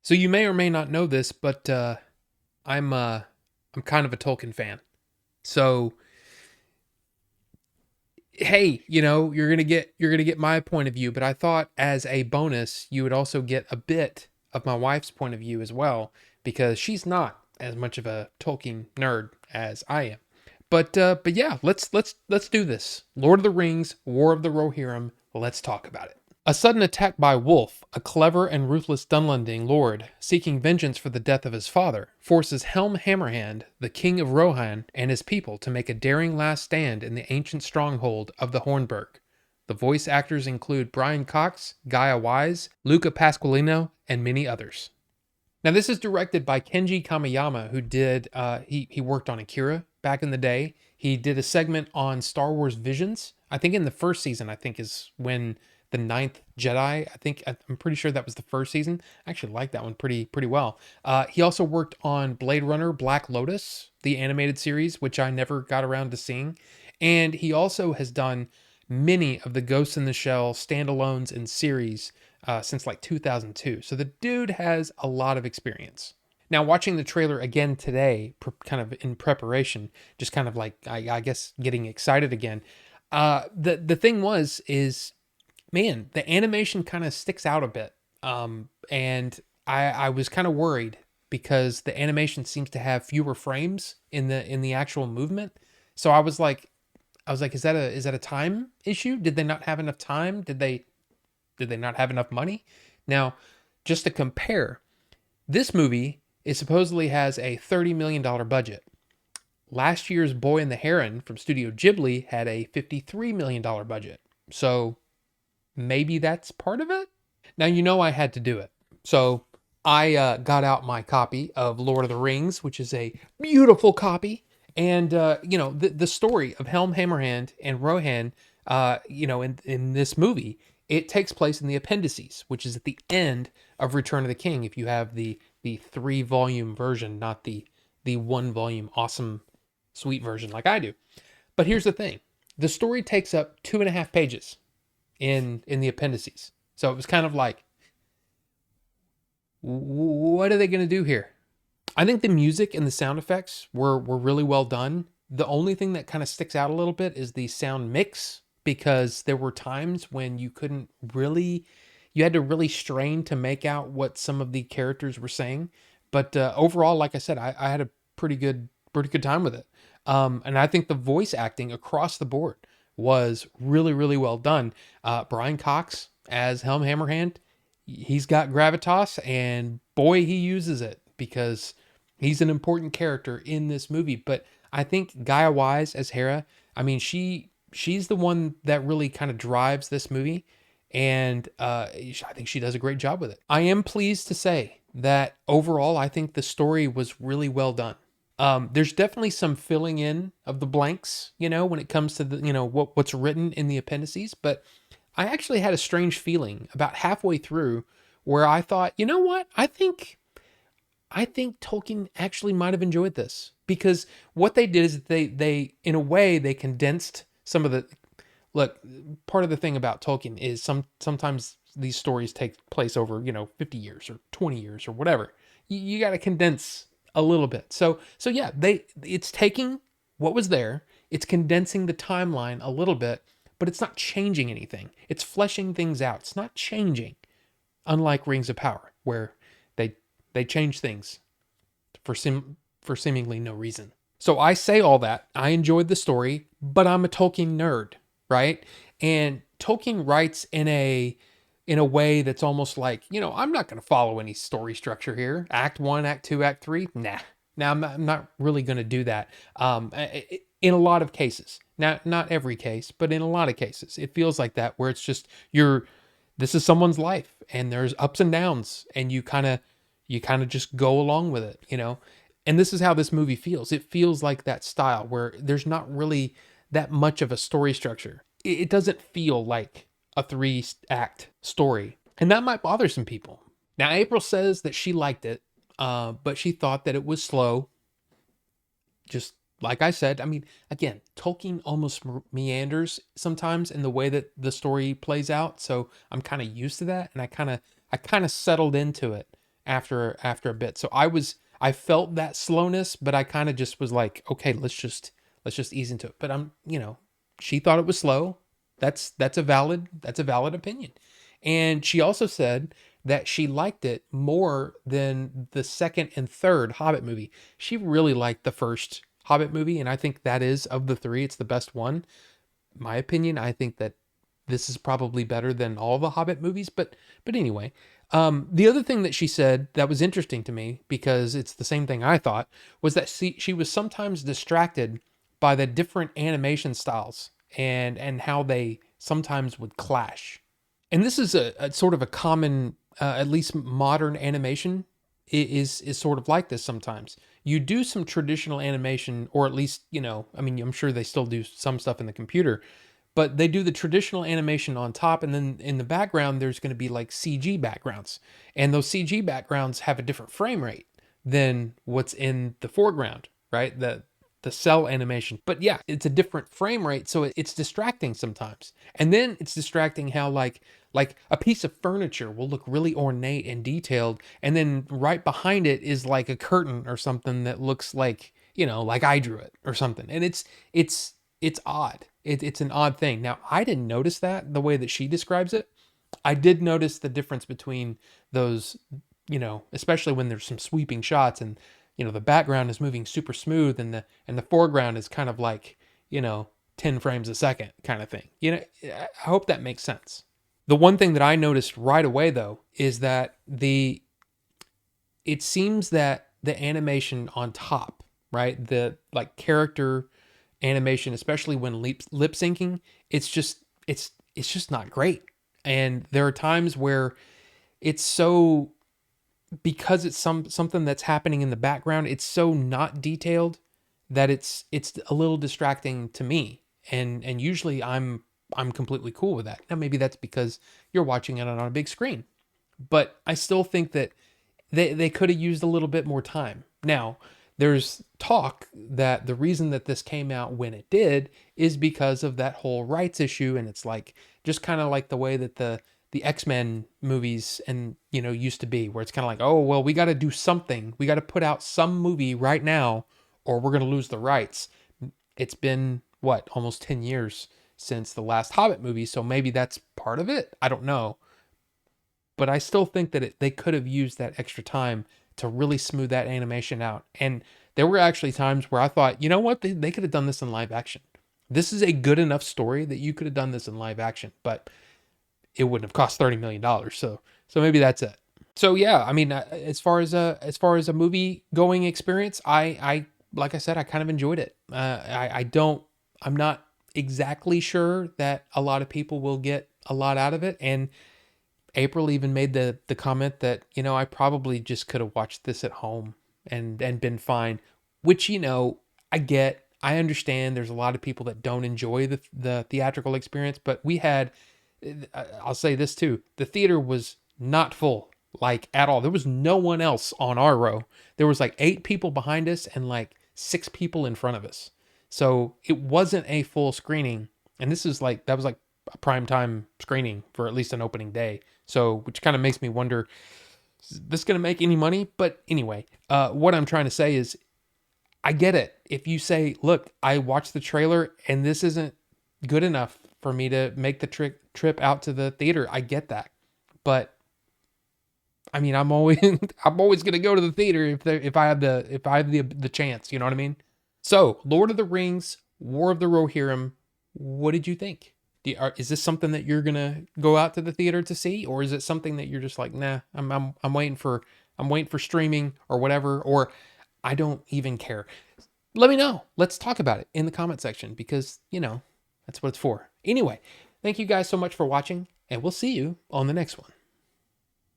So you may or may not know this, but I'm kind of a Tolkien fan. So hey, you're gonna get my point of view, but I thought as a bonus you would also get a bit of my wife's point of view as well, because she's not as much of a Tolkien nerd as I am. But yeah, let's do this. Lord of the Rings, War of the Rohirrim. Let's talk about it. A sudden attack by Wulf, a clever and ruthless Dunlending lord seeking vengeance for the death of his father, forces Helm Hammerhand, the King of Rohan, and his people to make a daring last stand in the ancient stronghold of the Hornburg. The voice actors include Brian Cox, Gaia Wise, Luca Pasqualino, and many others. Now, this is directed by Kenji Kamiyama, who did he worked on Akira back in the day. He did a segment on Star Wars Visions. I think in the first season, I think is when the Ninth Jedi. I'm pretty sure that was the first season. I actually like that one pretty well. He also worked on Blade Runner Black Lotus, the animated series, which I never got around to seeing, and he also has done many of the Ghost in the Shell standalones and series since like 2002. So the dude has a lot of experience. Now, watching the trailer again today, kind of in preparation, just kind of like I guess getting excited again. The thing is man, the animation kind of sticks out a bit, and I was kind of worried because the animation seems to have fewer frames in the actual movement. So I was like, is that a time issue? Did they not have enough time? Did they not have enough money? Now, just to compare, this movie is supposedly has a $30 million budget. Last year's Boy and the Heron from Studio Ghibli had a $53 million budget. So maybe that's part of it. Now, I had to do it. So I got out my copy of Lord of the Rings, which is a beautiful copy. And, the story of Helm Hammerhand and Rohan, in this movie, it takes place in the appendices, which is at the end of Return of the King. If you have the 3 volume version, not the 1 volume awesome sweet version like I do. But here's the thing: the story takes up 2.5 pages in the appendices. So it was kind of like, what are they going to do here? I think the music and the sound effects were really well done. The only thing that kind of sticks out a little bit is the sound mix, because there were times when you had to really strain to make out what some of the characters were saying. But overall, like I said, I had a pretty good time with it. And I think the voice acting across the board was really well done. Brian Cox as Helm Hammerhand, he's got gravitas, and boy, he uses it, because he's an important character in this movie. But I think Gaia Wise as Hera, I mean, she's the one that really kind of drives this movie, and I think she does a great job with it. I am pleased to say that overall, I think the story was really well done. There's definitely some filling in of the blanks, when it comes to the, what's written in the appendices. But I actually had a strange feeling about halfway through where I thought, you know what? I think Tolkien actually might have enjoyed this, because what they did is they in a way they condensed some of the look. Part of the thing about Tolkien is sometimes these stories take place over 50 years or 20 years or whatever. You got to condense a little bit. So yeah, it's taking what was there, it's condensing the timeline a little bit, but it's not changing anything. It's fleshing things out. It's not changing, unlike Rings of Power, where they they change things for seemingly no reason. So I say all that. I enjoyed the story, but I'm a Tolkien nerd, right? And Tolkien writes in a way that's almost like, I'm not going to follow any story structure here. Act 1, act 2, act 3. Nah. Now I'm not really going to do that. In a lot of cases. Now, not every case, but in a lot of cases, it feels like that, where it's just this is someone's life, and there's ups and downs, and you kind of just go along with it. And this is how this movie feels. It feels like that style where there's not really that much of a story structure. It doesn't feel like a 3 act story. And that might bother some people. Now, April says that she liked it, but she thought that it was slow. Just like I said, I mean, again, Tolkien almost meanders sometimes in the way that the story plays out. So I'm kind of used to that, and I kind of settled into it after a bit. So I felt that slowness, but I kind of just was like, okay, let's just ease into it. But she thought it was slow. That's a valid opinion. And she also said that she liked it more than the second and third Hobbit movie. She really liked the first Hobbit movie, and I think that is, of the three, it's the best one. My opinion, I think that this is probably better than all the Hobbit movies, but anyway. The other thing that she said that was interesting to me, because it's the same thing I thought, was that she was sometimes distracted by the different animation styles and how they sometimes would clash. And this is a sort of a common, at least modern animation is sort of like this sometimes. You do some traditional animation, or at least, I mean, I'm sure they still do some stuff in the computer, but they do the traditional animation on top, and then in the background there's going to be like CG backgrounds, and those CG backgrounds have a different frame rate than what's in the foreground, right? The cell animation. But yeah, it's a different frame rate, so it's distracting sometimes. And then it's distracting how like a piece of furniture will look really ornate and detailed, and then right behind it is like a curtain or something that looks like, like I drew it or something. And it's odd. It's an odd thing. Now, I didn't notice that the way that she describes it. I did notice the difference between those, especially when there's some sweeping shots, and the background is moving super smooth, and the foreground is kind of like, 10 frames a second kind of thing. I hope that makes sense. The one thing that I noticed right away, though, is that it seems that the animation on top, right, the like character animation, especially when lip syncing, it's just not great. And there are times where it's so, because it's something that's happening in the background, it's so not detailed that it's a little distracting to me. And usually I'm completely cool with that. Now maybe that's because you're watching it on a big screen, but I still think that they could have used a little bit more time. Now, there's talk that the reason that this came out when it did is because of that whole rights issue, and it's like just kind of like the way that the X-Men movies and used to be, where it's kind of like, oh well, we got to do something, we got to put out some movie right now, or we're going to lose the rights. It's been what, almost 10 years since the last Hobbit movie, so maybe that's part of it. I don't know, but I still think that they could have used that extra time to really smooth that animation out. And there were actually times where I thought, you know what, they could have done this in live action. This is a good enough story that you could have done this in live action, but it wouldn't have cost $30 million. So maybe that's it. So yeah, I mean, as far as a movie going experience, I like I said, I kind of enjoyed it. I'm not exactly sure that a lot of people will get a lot out of it. And April even made the comment that, I probably just could have watched this at home and been fine, which, I understand there's a lot of people that don't enjoy the theatrical experience, but I'll say this too, the theater was not full, like at all. There was no one else on our row. There was like 8 people behind us and like 6 people in front of us. So it wasn't a full screening. And that was like a prime time screening for at least an opening day. So, which kind of makes me wonder, is this going to make any money? But anyway, what I'm trying to say is, I get it. If you say, look, I watched the trailer and this isn't good enough for me to make the trip out to the theater, I get that. But I mean, I'm always I'm always going to go to the theater if I have the chance, you know what I mean? So, Lord of the Rings, War of the Rohirrim, what did you think? Is this something that you're gonna go out to the theater to see, or is it something that you're just like, nah, I'm waiting for streaming or whatever, or I don't even care? Let me know. Let's talk about it in the comment section, because that's what it's for. Anyway, thank you guys so much for watching, and we'll see you on the next one.